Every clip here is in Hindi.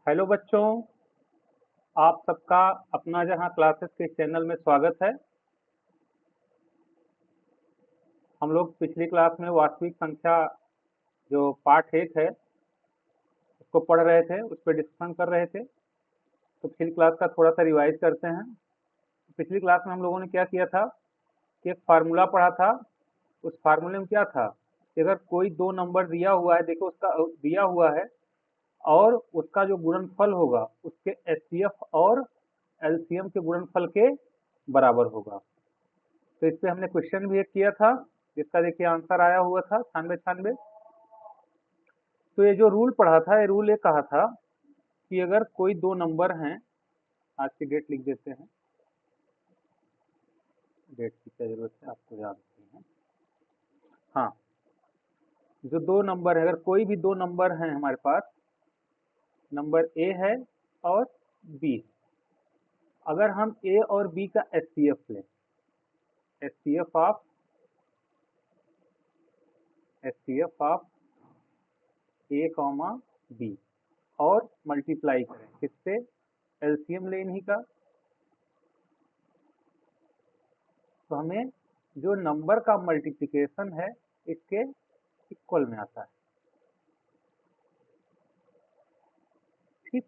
हेलो बच्चों, आप सबका अपना जहां क्लासेस के चैनल में स्वागत है। हम लोग पिछली क्लास में वास्तविक संख्या जो पार्ट 1 है उसको पढ़ रहे थे, उस पर डिस्कशन कर रहे थे। तो पिछली क्लास का थोड़ा सा रिवाइज करते हैं। पिछली क्लास में हम लोगों ने क्या किया था कि एक फार्मूला पढ़ा था। उस फार्मूले में क्या था कि अगर कोई दो नंबर दिया हुआ है, देखो उसका दिया हुआ है और उसका जो गुणनफल होगा उसके एचसीएफ और एलसीएम के गुणनफल के बराबर होगा। तो इस पे हमने क्वेश्चन भी एक किया था जिसका देखिए आंसर आया हुआ था 96-96। तो ये जो रूल पढ़ा था, ये रूल ये कहा था कि अगर कोई दो नंबर हैं, आज की डेट लिख देते हैं, डेट की क्या जरूरत है आपको याद नहीं है। हाँ, जो दो नंबर है, अगर कोई भी दो नंबर हैं हमारे पास, नंबर ए है और बी, अगर हम ए और बी का एचसीएफ लें, HCF of A comma B और मल्टीप्लाई करें किससे, एलसीएम ले इन्हीं का, तो हमें जो नंबर का मल्टीप्लिकेशन है इसके इक्वल में आता है। ठीक,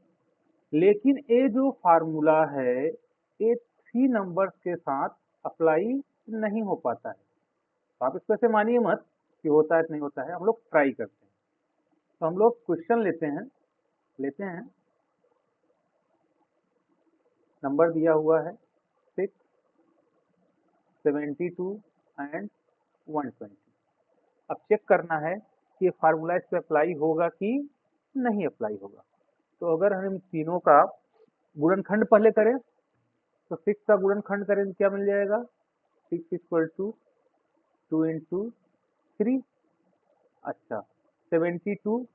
लेकिन ये जो फार्मूला है ये थ्री नंबर्स के साथ अप्लाई नहीं हो पाता है। तो आप इसको ऐसे मानिए मत कि होता है नहीं होता है, हम लोग ट्राई करते हैं। तो हम लोग क्वेश्चन लेते हैं नंबर दिया हुआ है 6, 72 एंड 120। अब चेक करना है कि ये फार्मूला इस पे अप्लाई होगा कि नहीं अप्लाई होगा। तो अगर हम तीनों का गुणनखंड पहले करें, तो 6 का गुणनखंड करें तो क्या मिल जाएगा, 6 इक्वल टू 2 इंटू 3। अच्छा, 72,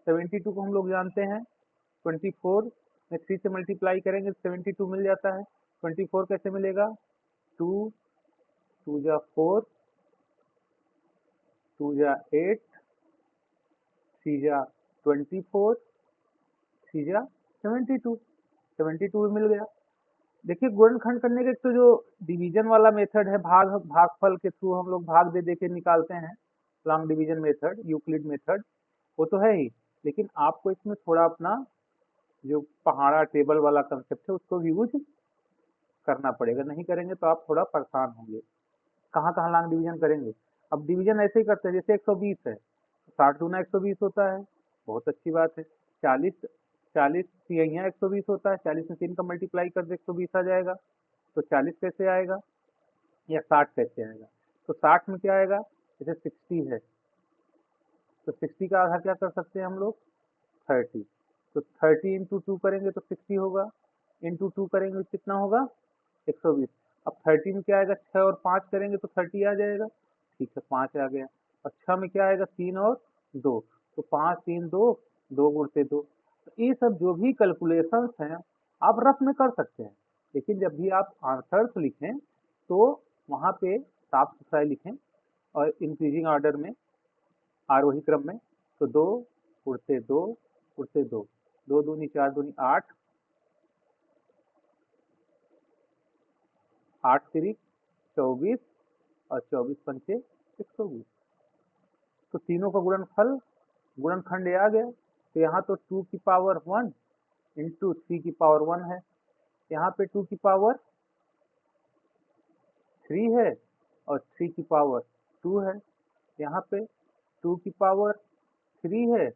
72 को हम लोग जानते हैं 24 में 3 से मल्टीप्लाई करेंगे तो 72 मिल जाता है। 24 कैसे मिलेगा, 2 2 जा 4, 2 जा 8, 3 जा 24, 3 जा 72, 72 भी मिल गया। देखिए गुणनखंड करने के एक तो जो डिवीजन वाला मेथड है, भागफल के थ्रू हम लोग भाग दे दे के निकालते हैं, long division method, Euclid method, वो तो है ही। लेकिन आपको इसमें थोड़ा अपना जो पहाड़ा टेबल वाला कंसेप्ट है उसको भी यूज करना पड़ेगा, नहीं करेंगे तो आप थोड़ा परेशान होंगे। कहाँ कहाँ लॉन्ग डिवीजन करेंगे। अब डिवीजन ऐसे ही करते हैं जैसे 120 है, 60 दूना 120 होता है, बहुत अच्छी बात है। 40 40 यहाँ 120 होता है, 40 में 3 का मल्टीप्लाई कर दे 120 आ जाएगा। तो 40 कैसे आएगा या 60 कैसे आएगा, तो 60 में क्या आएगा, जैसे 60 है तो 60 का आधा क्या कर सकते हैं हम लोग, 30। तो 30 इंटू 2 करेंगे तो 60 होगा, इंटू 2 करेंगे तो कितना होगा, 120। अब 30 में क्या आएगा, 6 और 5 करेंगे तो 30 आ जाएगा। ठीक है, 5 आ गया। और 6 में क्या आएगा, 3 और 2, तो 5 3 2, 2 गुणते 2। तो ये सब जो भी कैलकुलेशंस हैं आप रफ में कर सकते हैं, लेकिन जब भी आप आंसर्स लिखें तो वहाँ पे साफ सुथरा लिखें और इंक्रीजिंग ऑर्डर में, आरोही क्रम में। तो 2 उड़ते 2 उड़ते 2, 2 दूनी 4 दूनी 8, 8 तिरिक 24 और 24 पंचे 120। तो तीनों का गुणनफल, गुणनखंड ये आ गया। तो यहाँ तो 2 की पावर 1 इंटू 3 की पावर 1 है, यहाँ पे 2 की पावर 3 है और 3 की पावर 2 है, यहाँ पे 2 की पावर 3 है,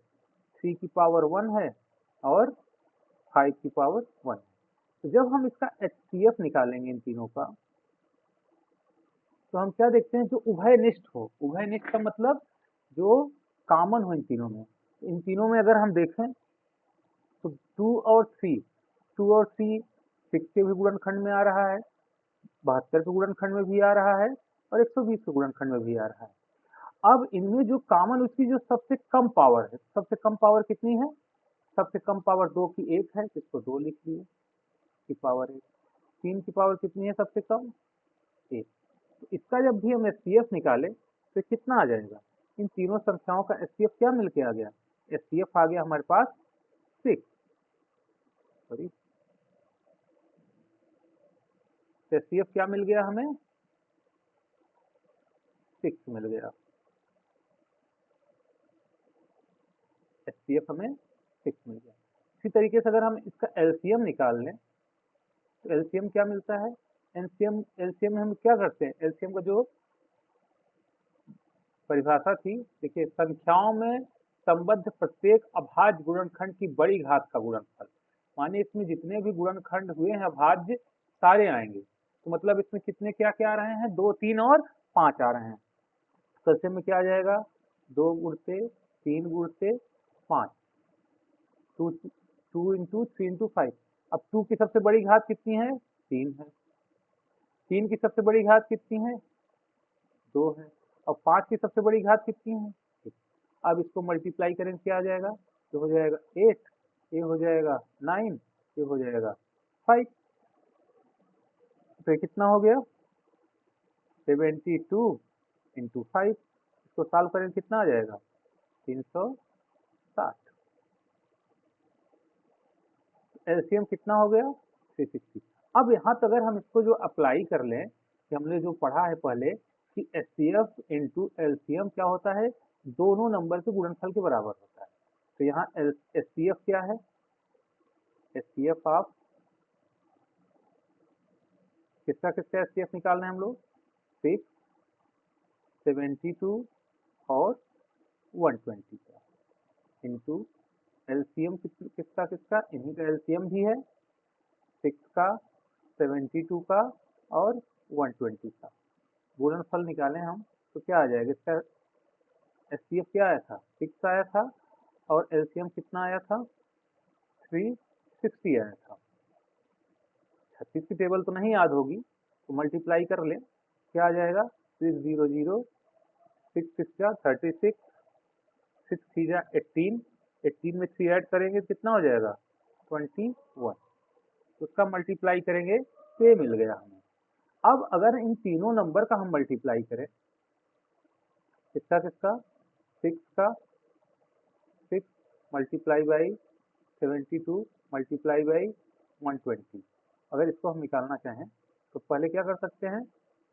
3 की पावर 1 है और 5 की पावर 1। तो जब हम इसका एचसीएफ निकालेंगे इन तीनों का, तो हम क्या देखते हैं, जो उभयनिष्ठ हो, उभयनिष्ठ का मतलब जो कॉमन हो इन तीनों में। इन तीनों में अगर हम देखें तो 2 और 3, 2 और 3 6 के भी गुणनखंड में आ रहा है, 72 के गुणनखंड में भी आ रहा है और 120 के गुणनखंड में भी आ रहा है। अब इनमें जो कॉमन, उसकी जो सबसे कम पावर है, सबसे कम पावर कितनी है, सबसे कम पावर 2 की 1 है, इसको 2 लिख लिए की पावर 1। 3 की पावर कितनी है सबसे कम, 1। तो इसका जब भी हम एचसीएफ निकाले तो कितना आ जाएगा, इन तीनों संख्याओं का एचसीएफ क्या मिल के आ गया, एचसीएफ आ गया हमारे पास 6। सॉरी, HCF क्या मिल गया हमें, 6 मिल गया, HCF हमें 6 मिल गया। इसी तरीके से अगर हम इसका LCM निकाल लें तो LCM क्या मिलता है, LCM में हम क्या करते हैं, LCM का जो परिभाषा थी, देखिए संख्याओं में संबद्ध प्रत्येक अभाज्य गुणनखंड की बड़ी घात का गुणनफल, माने इसमें जितने भी गुणनखंड हुए हैं अभाज्य सारे आएंगे, तो मतलब इसमें कितने क्या क्या आ रहे हैं, 2, 3 और 5 आ रहे हैं। तो ऐसे में क्या आ जाएगा, 2 गुणते 3 गुणते 5, 2 इंटू 3 इंटू 5। अब 2 की सबसे बड़ी घात कितनी है, 3 है, 3 की सबसे बड़ी घात कितनी है, 2 है, और 5 की सबसे बड़ी घात कितनी है, 6। अब इसको मल्टीप्लाई करेंगे क्या आ जाएगा, ये हो जाएगा 8, ये हो जाएगा 9, ये हो जाएगा 5। तो ये कितना हो गया, 72 इंटू 5, इसको सॉल्व करेंगे कितना आ जाएगा, 360। एलसीएम कितना हो गया, 360। अब यहाँ तक अगर हम इसको जो अप्लाई कर लें कि हमने जो पढ़ा है पहले कि एचसीएफ इंटू एलसीएम क्या होता है, दोनों नंबर के गुणनफल के बराबर होता है। तो यहाँ एचसीएफ क्या है, एचसीएफ ऑफ किसका किसका एचसीएफ निकालना है हम लोग, 6, 72 और 120 का इंटू एलसीएम किसका किसका, इन्हीं का एलसीएम भी है, 6 का, 72 का और 120 का गुणनफल निकालें हम तो क्या आ जाएगा, इसका एचसीएफ क्या आया था, 6 आया था और एलसीएम कितना आया था, 360 आया था। 36 की टेबल तो नहीं याद होगी तो मल्टीप्लाई कर लें, क्या आ जाएगा, 600, 6 6 जा 36, 6 3 जा 18, 18 में 3 ऐड करेंगे कितना हो जाएगा, 21। तो उसका मल्टीप्लाई करेंगे तो ये मिल गया हमें। अब अगर इन तीनों नंबर का हम मल्टीप्लाई करें, किसका किसका, 6 का 6 मल्टीप्लाई बाई 72 मल्टीप्लाई बाई 120, अगर इसको हम निकालना चाहें तो पहले क्या कर सकते हैं,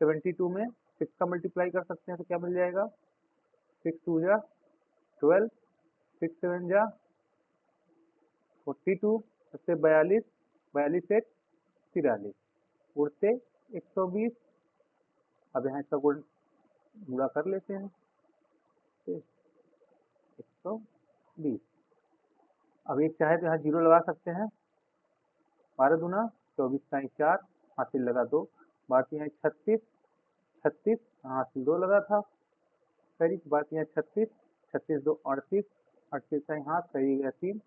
72 में 6 का मल्टीप्लाई कर सकते हैं तो क्या मिल जाएगा, 6 2 जा 12, 6 7 जा 42, सबसे 42, 42 एक 43, उड़ते 120। अब यहाँ इसका गुणा कर लेते हैं, 120। अब एक चाहे तो यहाँ जीरो लगा सकते हैं, 12 दूना 24 का 4, हासिल लगा 2, बाकी है 36, 36 हासिल 2 लगा था, करीब बाकी है 36, 36 2 38, 38 का हाथ करीब है 3,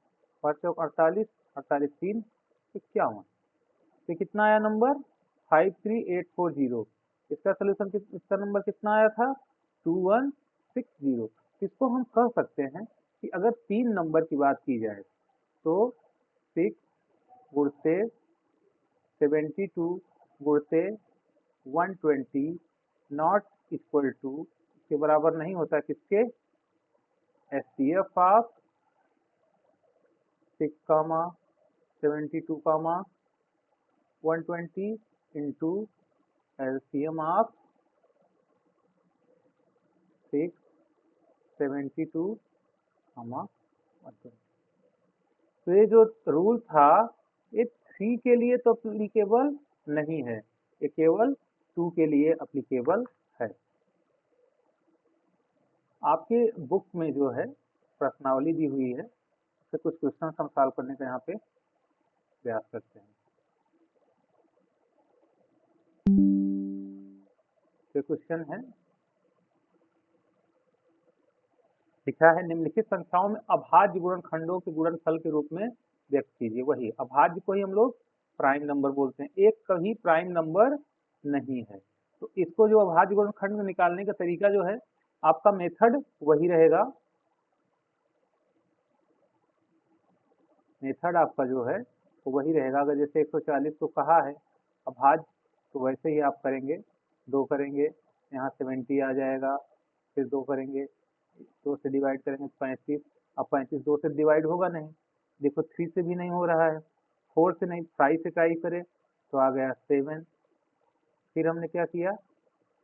5 चौक 48, 48 3 51। तो कितना आया नंबर, 53840। इसका सोल्यूशन इसका नंबर कितना आया था, 2160। इसको हम कह सकते हैं कि अगर 3 नंबर की बात की जाए तो 6 गुणते 72 गुणते 120 नॉट इक्वल टू के बराबर नहीं होता किसके, HCF of 6 comma 72 comma 120 into LCM of 6 72 comma 120। तो ये जो रूल था ये 3 के लिए तो अप्लीकेबल नहीं है, ये केवल 2 के लिए अप्लीकेबल है। आपके बुक में जो है प्रश्नावली दी हुई है, उससे कुछ क्वेश्चन हम सॉल्व करने का यहाँ पे प्रयास करते हैं। तो क्वेश्चन है, लिखा है निम्नलिखित संख्याओं में अभाज्य गुणनखंडों के गुणनफल के रूप में व्यक्त कीजिए। वही अभाज्य को ही हम लोग प्राइम नंबर बोलते हैं, एक कभी प्राइम नंबर नहीं है। तो इसको जो अभाज्य गुणनखंड में निकालने का तरीका जो है, आपका मेथड वही रहेगा, मेथड आपका जो है वो वही रहेगा। अगर जैसे 140 को कहा है अभाज्य तो वैसे ही आप करेंगे, 2 करेंगे यहाँ 70 आ जाएगा, फिर 2 करेंगे, 2 से डिवाइड करेंगे 35। अब 35 2 से डिवाइड होगा नहीं, देखो 3 से भी नहीं हो रहा है, 4 से नहीं 5 से ट्राई करें तो आ गया 7। फिर हमने क्या किया,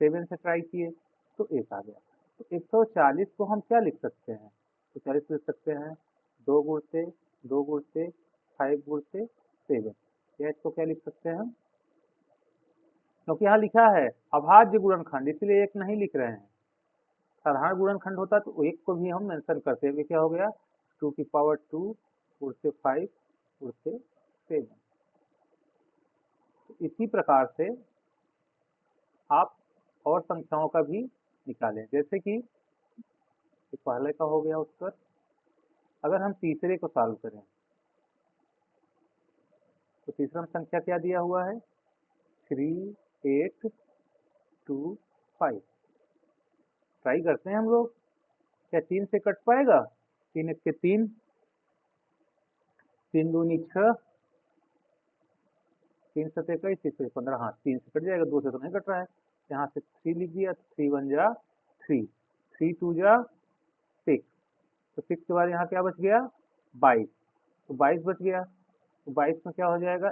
7 से ट्राई किए तो 1 आ गया। तो 140 को हम क्या लिख सकते हैं, 140 लिख सकते हैं 2 गुणते 2 गुणते 5 गुणते 7, या इसको क्या लिख सकते हैं हम, क्योंकि यहाँ लिखा है अभाज्य गुणनखंड इसलिए 1 नहीं लिख रहे हैं। साधारण गुणनखंड होता तो 1 को भी हम मेंशन करते हैं। क्या हो गया 2 की पावर 2 गुणते 5 गुणते 7। तो इसी प्रकार से आप और संख्याओं का भी निकालें, जैसे कि पहले का हो गया उत्तर। अगर हम तीसरे को सॉल्व करें तो तीसरा में संख्या क्या दिया हुआ है 3 8 2 5। ट्राई करते हैं हम लोग, क्या 3 से कट पाएगा, 3 1 के 3, 3 दूनी 6, 3 7 21, 3 से 15, हाँ 3 से कट जाएगा, 2 से तो नहीं कट रहा है। यहाँ से 3 लिख दिया, 3 1 जा 3, 3 2 जा 6, तो 6 के बाद यहाँ क्या बच गया 22, तो 22 बच गया। तो 22 में क्या हो जाएगा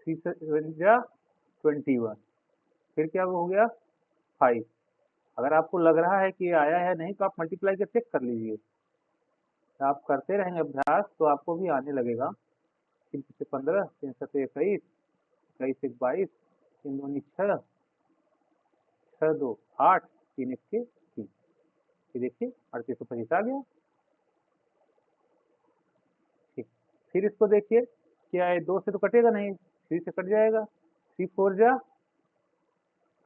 3 7 जा 21, फिर क्या हो गया 5। अगर आपको लग रहा है कि ये आया है नहीं तो आप मल्टीप्लाई कर चेक कर लीजिए, तो आप करते रहेंगे अभ्यास तो आपको भी आने लगेगा। 3 से 15, 3 से 21, 21 से 22, 3 दूनी 6, 6 2 8, 3 1 के 3, ये देखिए 3825 आ गया। ठीक, फिर इसको देखिए क्या है, 2 से तो कटेगा नहीं, 3 से कट जाएगा, 3 4 जा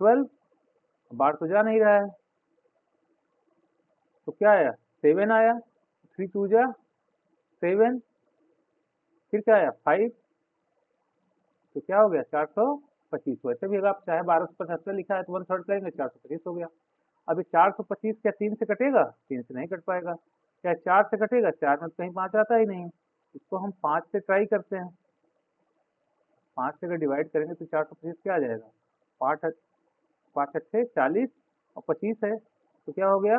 12, बार तो जा नहीं रहा है, तो क्या आया 7 आया, 3 2 जा 7, फिर क्या आया 5, तो क्या हो गया 425। वैसे भी अगर आप चाहे 1275 लिखा है तो 1/3 करेंगे 425 हो गया। अभी 425 क्या 3 से कटेगा, 3 से नहीं कट पाएगा। क्या 4 से कटेगा, 4 में तो कहीं 5 आता ही नहीं। इसको हम 5 से ट्राई करते हैं, 5 से अगर डिवाइड करेंगे तो 425 क्या आ जाएगा, 5 5 अच्छे 40 और 25 है, तो क्या हो गया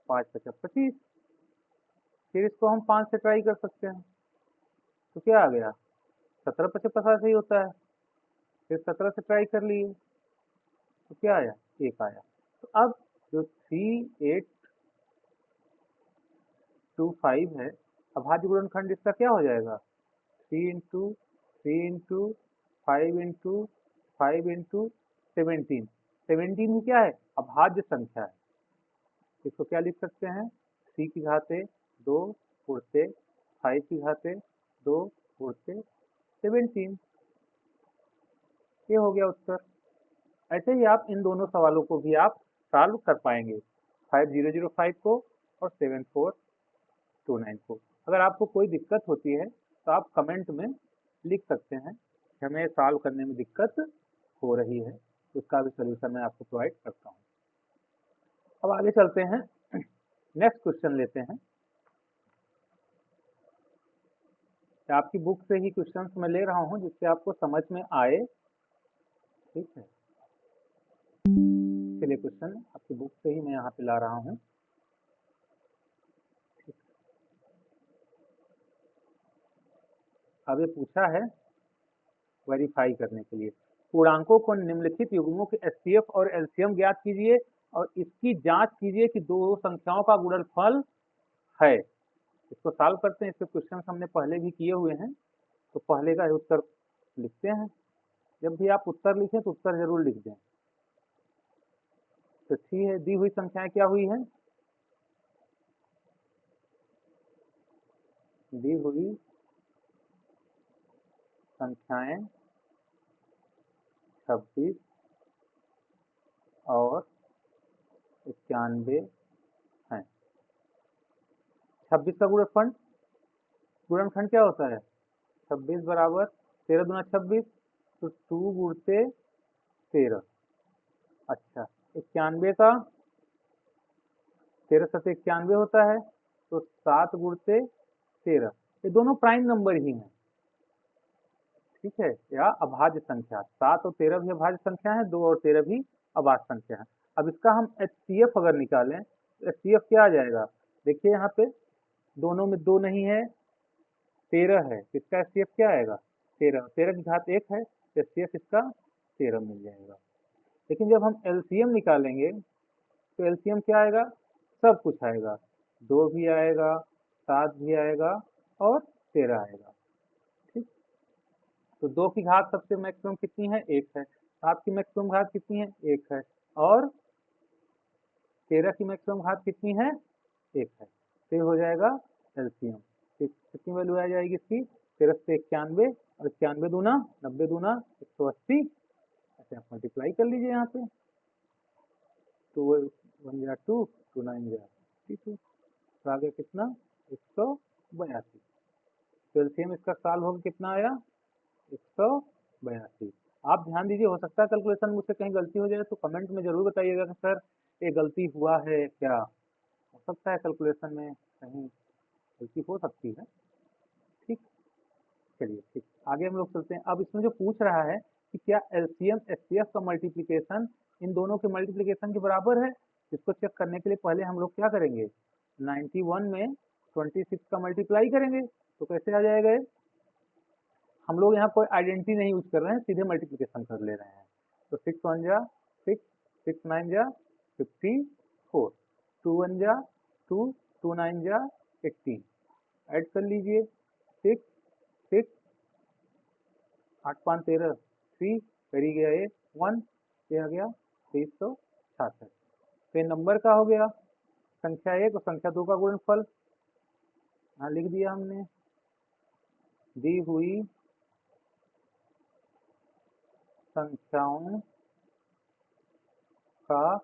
5 5 25। फिर इसको हम 5 से ट्राई कर सकते हैं, तो क्या आ गया 17 5 50 ही होता है। फिर 17 से ट्राई कर लिए तो क्या आया 1 आया। तो अब जो 3 8 2 5 है, अभाज्य गुणनखंड इसका क्या हो जाएगा 3 इंटू 3 इंटू 5 इंटू 5 इंटू 17। 17 ही क्या है अभाज्य संख्या है। इसको क्या लिख सकते हैं 3 की घाते 2 उड़ते 5 की घाते 2 उड़ते 17, ये हो गया उत्तर। ऐसे ही आप इन दोनों सवालों को भी आप सॉल्व कर पाएंगे, 5005 को और 7429 को। अगर आपको कोई दिक्कत होती है तो आप कमेंट में लिख सकते हैं कि हमें सॉल्व करने में दिक्कत हो रही है, उसका भी सोल्यूशन मैं आपको प्रोवाइड करता हूँ। अब आगे चलते हैं, नेक्स्ट क्वेश्चन लेते हैं। आपकी बुक से ही क्वेश्चंस मैं ले रहा हूँ जिससे आपको समझ में आए, ठीक है। चलिए क्वेश्चन आपकी बुक से ही मैं यहाँ पे ला रहा हूँ। अब ये पूछा है वेरीफाई करने के लिए, पूर्णांकों को निम्नलिखित युग्मों के एचसीएफ और एलसीएम ज्ञात कीजिए और इसकी जांच कीजिए कि दो संख्याओं का गुणनफल है। इसको सॉल्व करते हैं, इसके क्वेश्चन हमने पहले भी किए हुए हैं, तो पहले का उत्तर लिखते हैं। जब भी आप उत्तर लिखें तो उत्तर जरूर लिख दें। तो ठीक है, दी हुई संख्याएं क्या हुई हैं, दी हुई संख्याएं 26 और 91 हैं। 26 का गुणनखंड क्या होता है 26 बराबर 13 दूना 26, तो 2 गुणते 13। अच्छा, 91 का 13 सत्ते 91 होता है, तो 7 गुणते 13। ये दोनों प्राइम नंबर ही हैं, ठीक है, या अभाज्य संख्या। 7 और 13 भी अभाज्य संख्या है, 2 और 13 भी अभाज्य संख्या है। अब इसका हम एचसीएफ अगर निकालें तो एचसीएफ क्या आ जाएगा, देखिए यहाँ पे दोनों में 2 नहीं है, 13 है, इसका एचसीएफ क्या आएगा? 13, 13 की घात 1 है, एचसीएफ इसका 13 मिल जाएगा। लेकिन जब हम एलसीएम निकालेंगे तो एलसीएम क्या आएगा? सब कुछ आएगा, 2 भी आएगा, 7 भी आएगा और 13 आएगा। ठीक, तो 2 की घात सबसे मैक्सिमम कितनी है? 1 है। 7 की मैक्सिमम घात कितनी है? 1 है। और 13 की मैक्सिमम घात कितनी है? 1 है। तो ये हो जाएगा एलसीएम। कितनी वैल्यू आ जाएगी इसकी? 13 से 91 और 91 दूना 90 दूना 180। ऐसे आप मल्टीप्लाई कर लीजिए यहाँ पे। 2 1 जा 2, 2 9 जा 52, तो आ गया कितना? 182। तो एलसीएम इसका सॉल्व होकर कितना आया? 182। आप ध्यान दीजिए, हो सकता है कैलकुलेशन मुझसे कहीं गलती हो जाए तो कमेंट में जरूर बताइएगा कि सर ये गलती हुआ है क्या। हो सकता है कैलकुलेशन में कहीं गलती हो सकती है। ठीक, चलिए ठीक, आगे हम लोग चलते हैं। अब इसमें जो पूछ रहा है कि क्या एलसीएम एचसीएफ का मल्टीप्लिकेशन इन दोनों के मल्टीप्लिकेशन के बराबर है, इसको चेक करने के लिए पहले हम लोग क्या करेंगे? 91 में 26 का मल्टीप्लाई करेंगे। तो कैसे आ जाएगा ये? हम लोग यहाँ कोई आइडेंटिटी नहीं यूज कर रहे हैं, सीधे मल्टीप्लिकेशन कर ले रहे हैं। तो 6 1 जा 6, 6 9 जा 54, 2 1 जा 2, 2 9 जा 18। ऐड कर लीजिए, 6 6 8 5 13 3, करी गया ये 1, ये आ गया 2366। तो ये नंबर का हो गया संख्या 1 और संख्या 2 का गुणनफल। यहाँ लिख दिया हमने, दी हुई संख्याओं का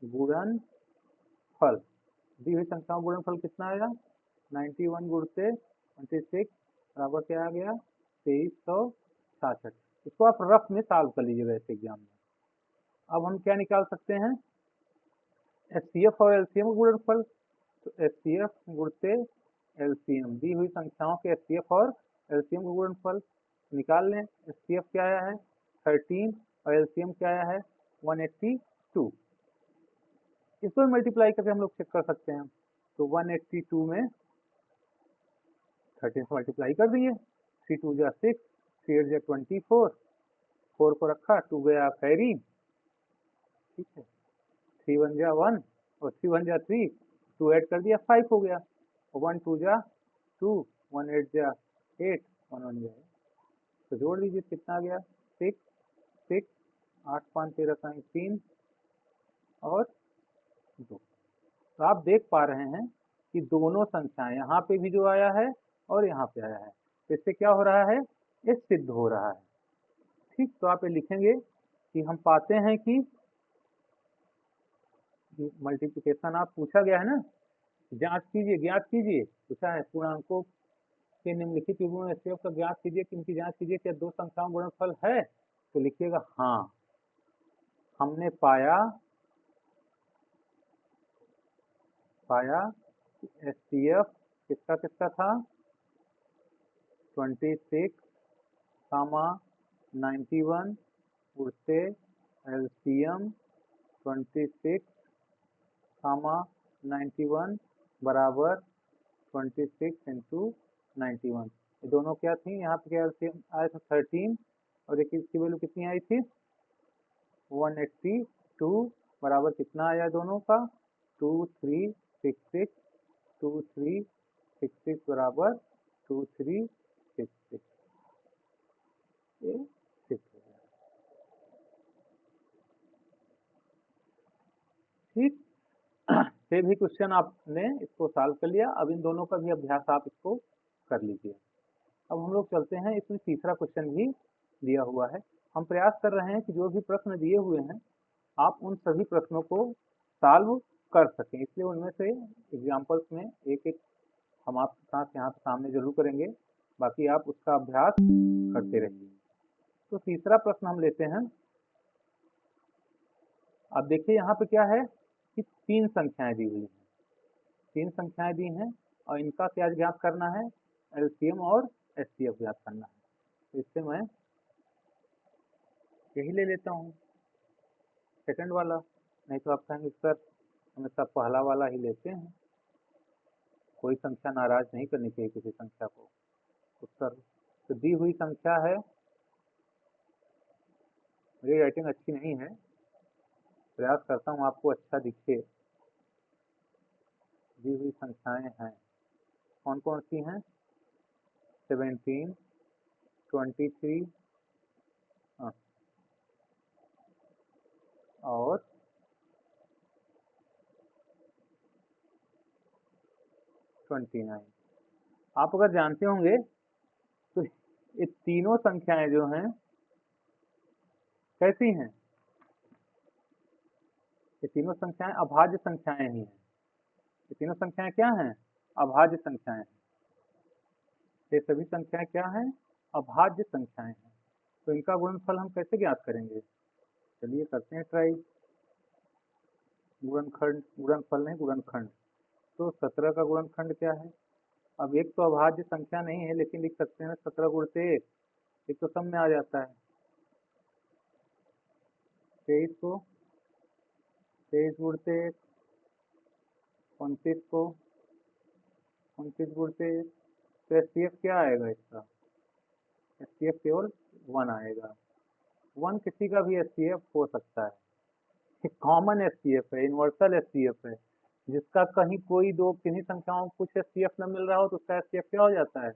गुणनफल। दी हुई संख्याओं का गुणनफल कितना आया? 91 गुणते 26 बराबर क्या आ गया? 2366। इसको आप रफ में सॉल्व कर लीजिएगा इस एग्जाम में। अब हम क्या निकाल सकते हैं? एचसीएफ और एलसीएम का गुणनफल। तो एचसीएफ गुणते एलसीएम, दी हुई संख्याओं के एचसीएफ और एलसीएम का गुणनफल निकाल लें। एचसीएफ क्या आया है? 13 और एलसीएम क्या आया है? 182। इसको मल्टीप्लाई करके हम लोग चेक कर सकते हैं। तो 182 में 13 से मल्टीप्लाई कर दिए, 3 2 जा 6, 3 8 जा 24, 4 को रखा, 2 गया कैरी। ठीक है, 3 1 जा 1 और 3 1 जा 3, 2 ऐड कर दिया 5 हो गया, 1 2 जा 2, 1 8 जा 8, 1 1 जा 8। तो जोड़ दीजिए कितना आ गया? 6 6 8 5 13 का 3 और 2। तो आप देख पा रहे हैं कि दोनों संख्याएं यहाँ पे भी जो आया है और यहाँ पे आया है, तो इससे क्या हो रहा है? ये सिद्ध हो रहा है। ठीक, तो आप ये लिखेंगे कि हम पाते हैं कि मल्टीप्लिकेशन आप पूछा गया है ना, जांच कीजिए, ज्ञात कीजिए, पूछा है पूर्णांकों के निम्नलिखित युग्मों में एचसीएफ का ज्ञात कीजिए कि इनकी जांच कीजिए क्या दो संख्याओं का गुणनफल है। तो लिखिएगा हाँ, हमने पाया कि एचसीएफ किसका किसका था? 26 कामा 91 उससे एलसीएम 26 कामा 91 बराबर 26 इंटू 91। ये दोनों क्या थी? यहाँ पे क्या एलसीएम आया था? 13 और एक इसकी वैल्यू कितनी आई थी? 182 बराबर कितना आया दोनों का? 2366। 2366 बराबर 2366। ये 6 हो गया। ठीक, से भी क्वेश्चन आपने इसको सॉल्व कर लिया। अब इन दोनों का भी अभ्यास आप इसको कर लीजिए। अब हम लोग चलते हैं, इसमें तीसरा क्वेश्चन भी दिया हुआ है। हम प्रयास कर रहे हैं कि जो भी प्रश्न दिए हुए हैं आप उन सभी प्रश्नों को सॉल्व कर सकें, इसलिए उनमें से एग्जाम्पल्स में एक एक हम आपके साथ यहाँ सामने जरूर करेंगे, बाकी आप उसका अभ्यास करते रहिए। तो तीसरा प्रश्न हम लेते हैं। अब देखिए यहाँ पे क्या है कि 3 संख्याएं दी हुई हैं, 3 संख्याएं दी हैं और इनका क्या ज्ञात करना है? एलसीएम और एचसीएफ ज्ञात करना है। तो इससे मैं यही ले लेता हूँ, सेकंड वाला। नहीं तो आप कहेंगे सर हमेशा पहला वाला ही लेते हैं। कोई संख्या नाराज नहीं करनी चाहिए किसी संख्या को। उत्तर तो दी हुई संख्या है, मेरी राइटिंग अच्छी नहीं है, प्रयास करता हूँ आपको अच्छा दिखे। दी हुई संख्याएं हैं, कौन कौन सी हैं? 17, 23 और 29। आप अगर जानते होंगे तो ये तीनों संख्याएं जो हैं कैसी हैं? ये तीनों संख्याएं अभाज्य संख्याएं ही हैं। ये तीनों संख्याएं क्या हैं? अभाज्य संख्याएं हैं। ये सभी संख्याएं क्या हैं? अभाज्य संख्याएं हैं। तो इनका गुणनफल हम कैसे ज्ञात करेंगे? चलिए करते हैं ट्राई। गुणनखंड, गुणनफल नहीं गुणनखंड। तो 17 का गुणनखंड क्या है? अब एक तो अभाज्य संख्या नहीं है, लेकिन लिख सकते हैं 17 गुणते 1, एक तो सब में आ जाता है। 23 को 23 गुणते 1, 29 को 29 गुणते 1। तो एचसीएफ क्या आएगा इसका? एचसीएफ केवल 1 आएगा। 1 किसी का भी एचसीएफ हो सकता है, कॉमन एचसीएफ है, यूनिवर्सल एचसीएफ है। जिसका कहीं कोई दो किन्हीं संख्याओं को कुछ एचसीएफ न मिल रहा हो तो उसका एचसीएफ क्या हो जाता है?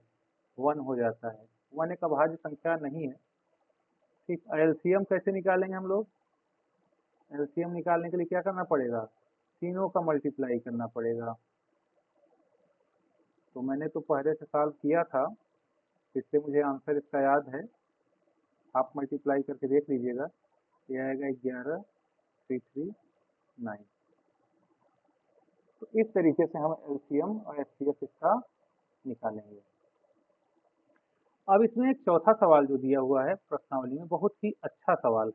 1 हो जाता है। 1 एक अभाज्य संख्या नहीं है। ठीक, एलसीएम कैसे निकालेंगे हम लोग? एलसीएम निकालने के लिए क्या करना पड़ेगा? तीनों का मल्टीप्लाई करना पड़ेगा। तो मैंने तो पहले से सॉल्व किया था, इससे मुझे आंसर इसका याद है। आप मल्टीप्लाई करके देख लीजिएगा, ये आएगा 11,339। तो इस तरीके से हम एलसीएम और एचसीएफ इसका निकालेंगे। अब इसमें एक चौथा सवाल जो दिया हुआ है प्रश्नावली में, बहुत ही अच्छा सवाल है।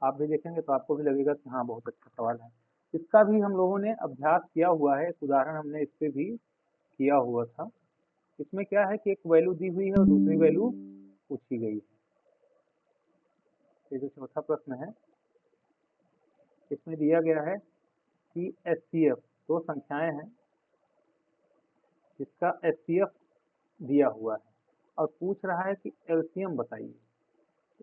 आप भी देखेंगे तो आपको भी लगेगा कि हाँ बहुत अच्छा सवाल है। इसका भी हम लोगों ने अभ्यास किया हुआ है, एक उदाहरण हमने इस पे भी किया हुआ था। इसमें क्या है कि एक वैल्यू दी हुई है और दूसरी वैल्यू पूछी गई है। ये जो चौथा प्रश्न है इसमें दिया गया है कि एचसीएफ, दो संख्याएं हैं जिसका एचसीएफ दिया हुआ है और पूछ रहा है कि एलसीएम बताइए।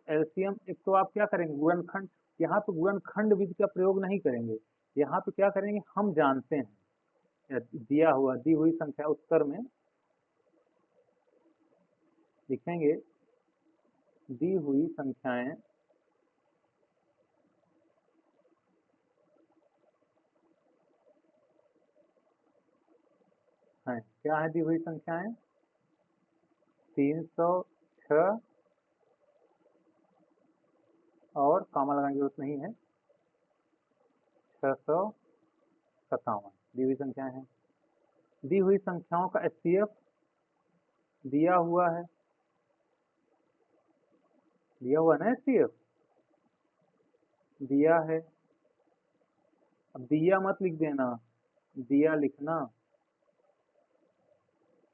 एलसीएम एक तो आप क्या करेंगे? गुणनखंड। यहाँ पे गुणनखंड विधि का प्रयोग नहीं करेंगे, यहाँ पे क्या करेंगे? हम जानते हैं दिया हुआ दी हुई संख्या उत्तर में लिखेंगे दी हुई संख्याएं हैं। क्या है दी हुई संख्याएं? 306 और कॉमा लगाने की जरूरत नहीं है, 657 दी हुई संख्याएं हैं। दी हुई संख्याओं का एचसीएफ दिया हुआ है, दिया हुआ ना एचसीएफ, दिया है। अब दिया मत लिख देना, दिया लिखना।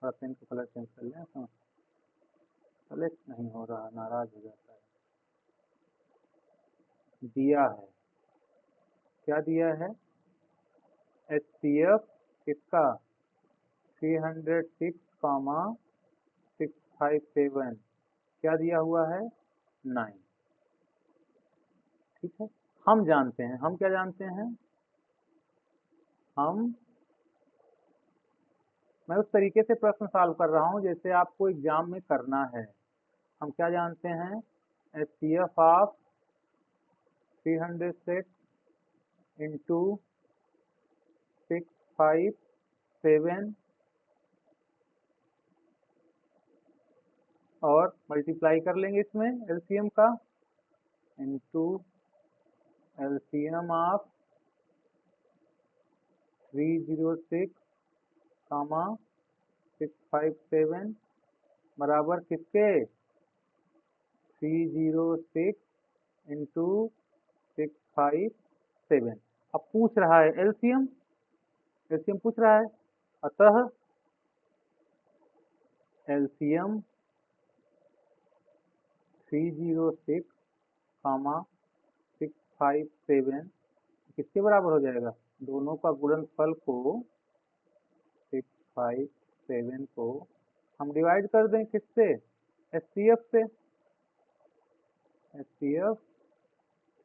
थोड़ा पेन का कलर चेंज कर लें, सेलेक्ट नहीं हो रहा, नाराज हो जाता है। दिया है, क्या दिया है? एचसीएफ किसका? 306,657। क्या दिया हुआ है? 9। ठीक है, हम जानते हैं, हम क्या जानते हैं? हम, मैं उस तरीके से प्रश्न सॉल्व कर रहा हूं जैसे आपको एग्जाम में करना है। हम क्या जानते हैं? एचसीएफ ऑफ 306 इंटू 657 और मल्टीप्लाई कर लेंगे इसमें एलसीएम का, इंटू एलसीएम ऑफ 306 कामा 657 बराबर किसके? 306 इंटू 657। अब पूछ रहा है एलसीएम, एलसीएम पूछ रहा है, अतः एलसीएम 306 कामा 657 किसके बराबर हो जाएगा? दोनों का गुणनफल को 5 7 को हम डिवाइड कर दें किससे, HCF से, HCF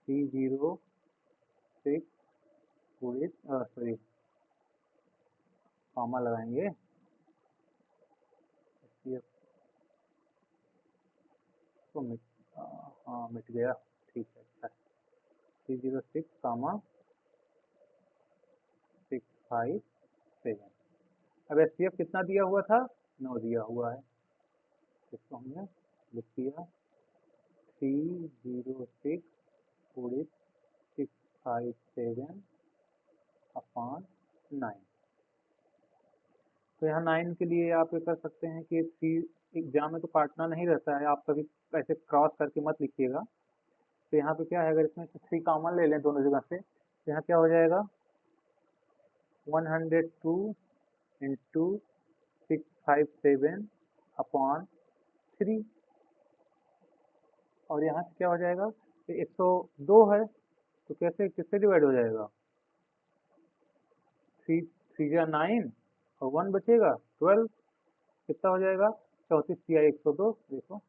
306 सॉरी कॉमा लगाएंगे, HCF तो मिट गया, ठीक है, अच्छा 306 कामा 657। अब HCF कितना दिया हुआ था, 9 दिया हुआ है, इसको हमने लिख दिया 306 पूरे 657 अपॉन 9। तो यहाँ 9 के लिए आप ये कर सकते हैं कि 3 एग्जाम में तो काटना नहीं रहता है, आप कभी ऐसे क्रॉस करके मत लिखिएगा। तो यहाँ पे क्या है, अगर इसमें 3 कॉमन ले लें दोनों जगह से, तो यहाँ क्या हो जाएगा 102 इंटू 657 अपॉन 3, और यहाँ से क्या हो जाएगा, 102 है तो कैसे किससे डिवाइड हो जाएगा, 3 3 9 और 1 बचेगा 12, कितना हो जाएगा 34 या 102, देखो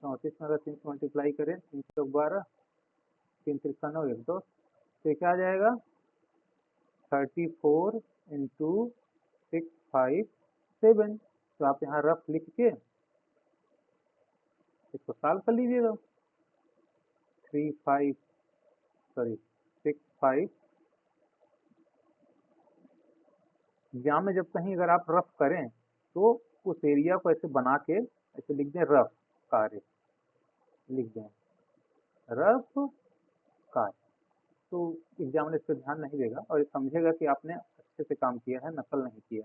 34 में अगर 3 से मल्टीप्लाई करें 312 3 3 9 1 2, तो ये क्या आ जाएगा 34 इंटू 657। तो आप यहाँ रफ लिख के इसको सॉल्व कर लीजिएगा, 6 एग्जाम में जब कहीं अगर आप रफ करें तो उस एरिया को ऐसे बना के ऐसे लिख दें, रफ कार्य लिख दें, रफ कार्य, तो एग्जामिनर इस पर ध्यान नहीं देगा और ये समझेगा कि आपने अच्छे से काम किया है, नकल नहीं किया।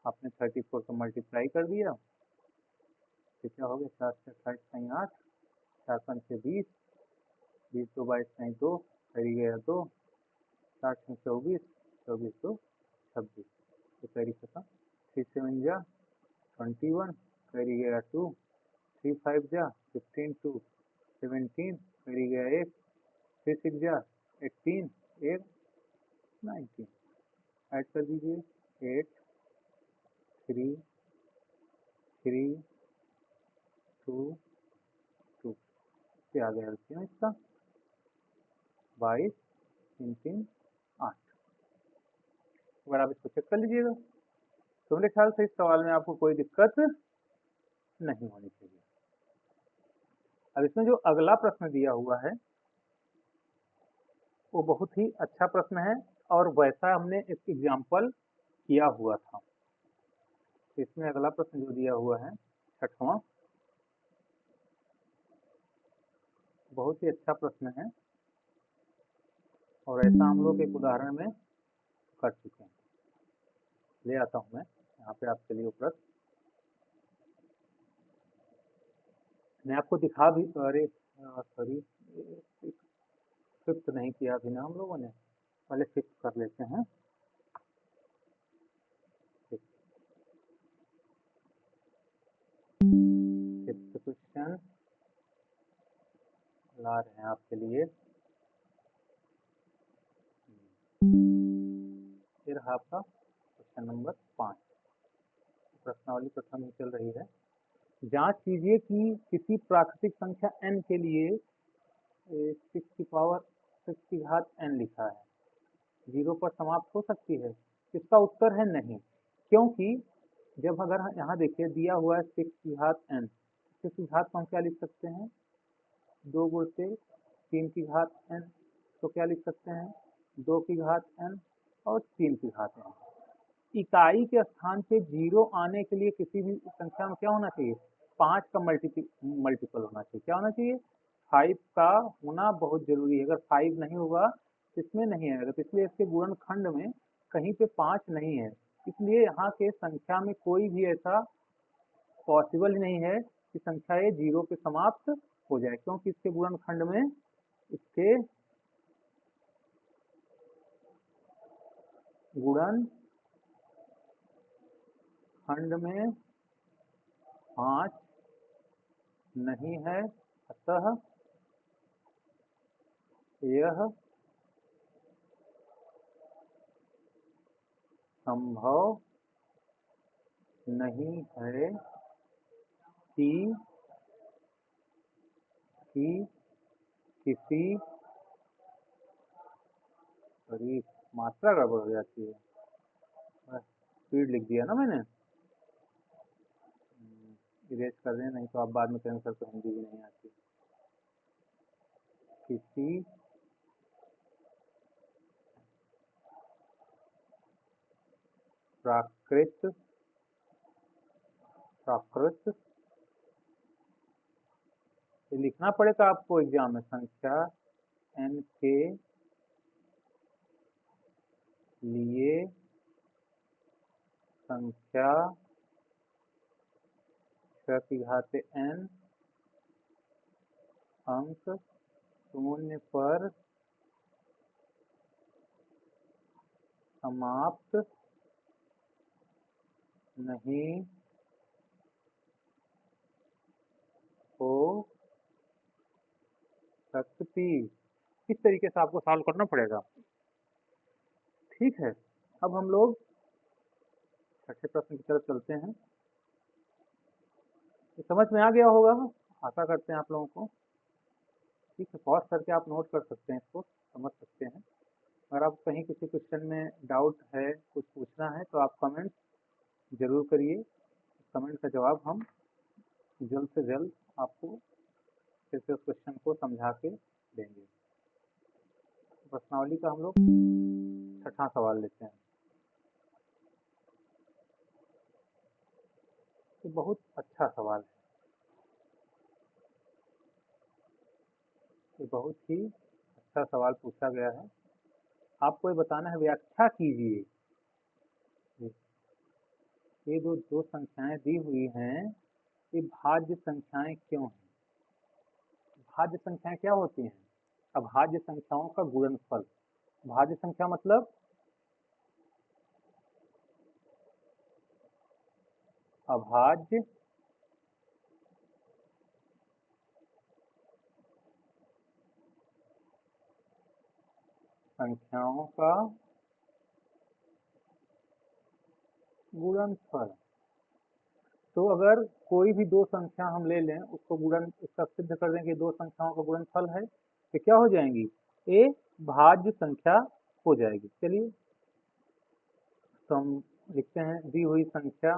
आपने 34 को मल्टीप्लाई कर दिया, तो क्या हो गया 4 से 28 सही 8, 4 5 से 20, 20 2 22 सही 2, करी गया 2, 60 में 24, 24 2 26, तो करी खत्म, 3 7 जा 21, करी गया 2, 3 5 जा 15 2 17, करी गया 1, 3 6 जा 18 1 19, ऐड कर दीजिए 8 3 3 2 2 से आ गया एलसीएम इसका 22 3 3 8। अगर आप इसको चेक कर लीजिएगा तो मेरे ख्याल से इस सवाल में आपको कोई दिक्कत नहीं होनी चाहिए। अब इसमें जो अगला प्रश्न दिया हुआ है वो बहुत ही अच्छा प्रश्न है और वैसा हमने एक एग्जाम्पल किया हुआ था। इसमें अगला प्रश्न जो दिया हुआ है 6वां, बहुत ही अच्छा प्रश्न है और ऐसा हम लोग एक उदाहरण में कर चुके हैं। ले आता हूं मैं यहाँ पे आपके लिए प्रश्न, मैं आपको दिखा भी, अरे सॉरी फिफ्थ नहीं किया अभी ना हम लोगों ने, पहले फिफ्थ कर लेते हैं। फिफ्थ क्वेश्चन ला रहे हैं आपके लिए, फिर आपका क्वेश्चन नंबर 5, प्रश्नावली प्रथम ही चल रही है। जांच कीजिए कि किसी प्राकृतिक संख्या n के लिए 6 की पावर 6 की घात n लिखा है, 0 पर समाप्त हो सकती है। इसका उत्तर है नहीं, क्योंकि जब अगर यहाँ देखिए दिया हुआ है 6 की घात n, 6 की घात को हम क्या लिख सकते हैं 2 गुणते 3 की घात n, तो क्या लिख सकते हैं 2 की घात n और 3 की घात n। इकाई के स्थान पे 0 आने के लिए किसी भी संख्या में क्या होना चाहिए 5 का मल्टीपल होना चाहिए, क्या होना चाहिए 5 का होना बहुत जरूरी है। अगर 5 नहीं होगा तो इसमें नहीं आएगा, तो इसलिए इसके गुणनखंड में कहीं पे 5 नहीं है, इसलिए यहाँ के संख्या में कोई भी ऐसा पॉसिबल ही नहीं है कि संख्या ये 0 पे समाप्त हो जाए, क्योंकि इसके गुणनखंड में इसके गुणन खंड में 5 नहीं है, अतः यह संभव नहीं है कि किसी, सॉरी मात्रा गड़बड़ हो जाती है, स्पीड लिख दिया ना मैंने, इरेज कर दें, नहीं तो आप बाद में कहेंगे सर तो हिंदी भी नहीं आती। किसी प्राकृत ये लिखना पड़ेगा आपको एग्जाम में, संख्या n के लिए संख्या की घात n अंक शून्य पर समाप्त नहीं हो सकती। इस तरीके से आपको सॉल्व करना पड़ेगा। ठीक है, अब हम लोग छठे प्रश्न की तरफ चलते हैं। ये समझ में आ गया होगा, आशा करते हैं आप लोगों को। ठीक है, पॉज करके आप नोट कर सकते हैं, इसको समझ सकते हैं। अगर आप कहीं किसी क्वेश्चन में डाउट है, कुछ पूछना है, तो आप कमेंट जरूर करिए। कमेंट का जवाब हम जल्द से जल्द आपको फिर से उस क्वेश्चन को समझा के देंगे। प्रश्नावली का हम लोग छठा सवाल लेते हैं। ये बहुत अच्छा सवाल है, ये बहुत ही अच्छा सवाल पूछा गया है। आपको ये बताना है, व्याख्या कीजिए। ये दो संख्याएं दी हुई हैं, ये भाज्य संख्याएं क्यों हैं? भाज्य संख्याएं क्या होती हैं? अभाज्य संख्याओं का गुणनफल। भाज्य संख्या मतलब अभाज्य संख्याओं का गुणनफल। तो अगर कोई भी दो संख्या हम ले लें, उसको गुणन, इसका सिद्ध कर दें कि दो संख्याओं का गुणनफल है, तो क्या हो जाएंगी? ए भाज्य संख्या हो जाएगी। चलिए तो हम लिखते हैं, दी हुई संख्या,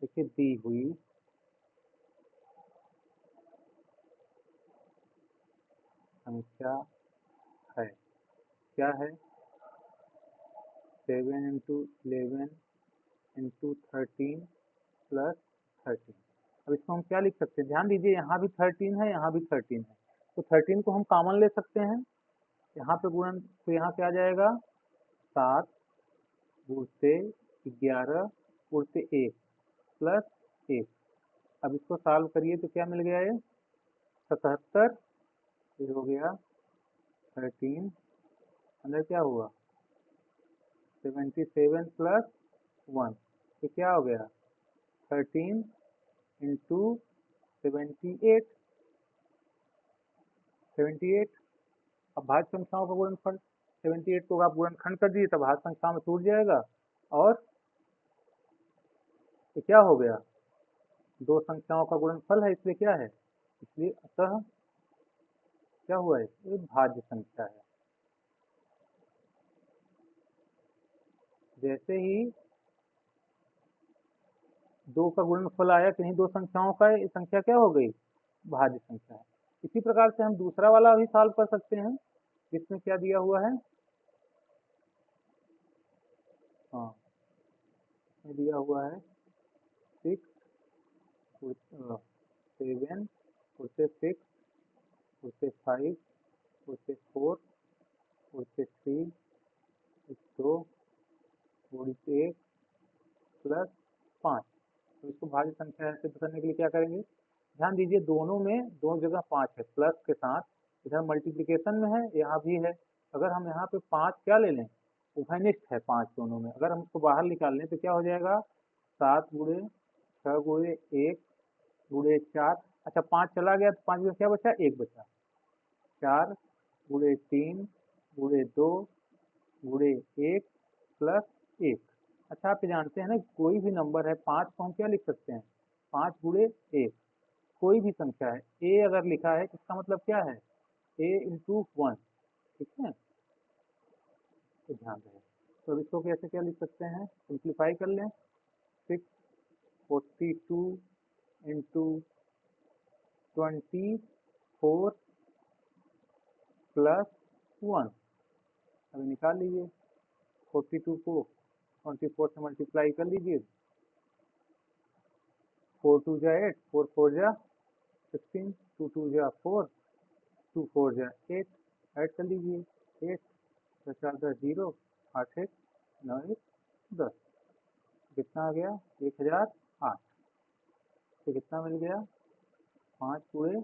देखिए दी हुई संख्या है, क्या है? 7 इंटू 11 इंटू 13 प्लस 13। अब इसको हम क्या लिख सकते हैं? ध्यान दीजिए, यहाँ भी 13 है, यहाँ भी 13 है, तो 13 को हम कॉमन ले सकते हैं। यहाँ पे गुणन, तो यहाँ क्या आ जाएगा? 7 गुणते 11 गुणते 1 प्लस 1। अब इसको सॉल्व करिए तो क्या मिल गया? ये 77, फिर हो गया 13, अंदर क्या हुआ? 77 प्लस 1, ये क्या हो गया? 13 इंटू 78, 78। अब भाज्य संख्याओं का गुणनफल 78 को आप गुणनखंड कर दीजिए, तब भाज्य संख्या में टूट जाएगा, और ये क्या हो गया? दो संख्याओं का गुणनफल है, इसलिए क्या है? इसलिए अतः क्या हुआ है? ये भाज्य संख्या है। जैसे ही दो का गुणनफल आया, किन्हीं दो संख्याओं का, ये संख्या क्या हो गई? भाज्य संख्या है। इसी प्रकार से हम दूसरा वाला भी सॉल्व कर सकते हैं, जिसमें क्या दिया हुआ है? हाँ, दिया हुआ है 6 7 उससे 6 उससे 5 उससे 4 उससे 3 2 उससे 1 प्लस 5। तो इसको भाज्य संख्या सिद्ध करने के लिए क्या करेंगे? ध्यान दीजिए, दोनों में दोनों जगह 5 है, प्लस के साथ। इधर मल्टीप्लिकेशन में है, यहाँ भी है। अगर हम यहाँ पे 5 क्या ले लें? उभयनिष्ठ है 5 दोनों में। अगर हम उसको बाहर निकाल लें तो क्या हो जाएगा? 7 गुणे 6 गुणे 1 गुणे 4। अच्छा, 5 चला गया तो 5 में क्या बचा? 1 बचा। 4 गुणे 3 गुणे 2 गुणे 1 +1। अच्छा, आप ये जानते हैं ना कि कोई भी नंबर है 5 को हम क्या लिख सकते हैं, 5 गुणे 1। कोई भी संख्या है ए अगर लिखा है इसका मतलब क्या है, ए इंटू 1। ठीक है, तो ध्यान रहे। तो अब इसको कैसे क्या लिख सकते हैं, सिंप्लीफाई कर लें। 642 इंटू 24 +1। अभी निकाल लीजिए, 42 को 24 से मल्टीप्लाई कर लीजिए। 4 2 जा 8, 4 4 जा 16, 2 2 जा 4, 2 4 जा 8, ऐड कर लीजिए। 8 4 10 0, 8 1 9 1 10, कितना आ गया 1008। तो कितना मिल गया, 5 गुणे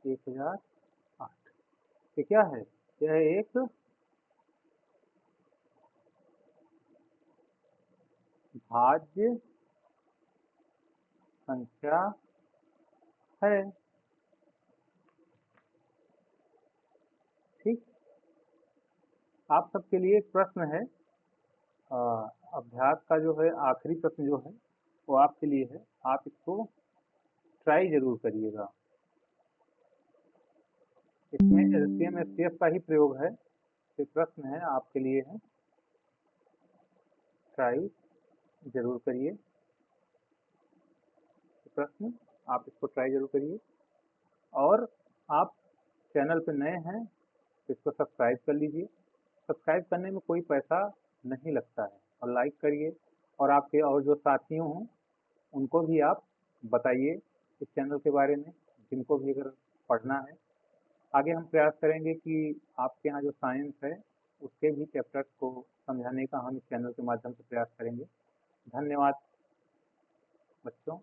1008। ये क्या है, यह एक भाज्य संख्या है। ठीक, आप सबके लिए एक प्रश्न है, अ, अभ्यास का जो है आखिरी प्रश्न जो है वो आपके लिए है, आप इसको ट्राई जरूर करिएगा। इसमें एलसीएम एचसीएफ का ही प्रयोग है। ये प्रश्न है आपके लिए है, ट्राई जरूर करिए। प्रश्न आप इसको ट्राई जरूर करिए, और आप चैनल पे नए हैं तो इसको सब्सक्राइब कर लीजिए। सब्सक्राइब करने में कोई पैसा नहीं लगता है, और लाइक करिए, और आपके और जो साथियों हों उनको भी आप बताइए इस चैनल के बारे में, जिनको भी अगर पढ़ना है। आगे हम प्रयास करेंगे कि आपके यहाँ जो साइंस है उसके भी चैप्टर्स को समझाने का हम इस चैनल के माध्यम से प्रयास करेंगे। धन्यवाद बच्चों।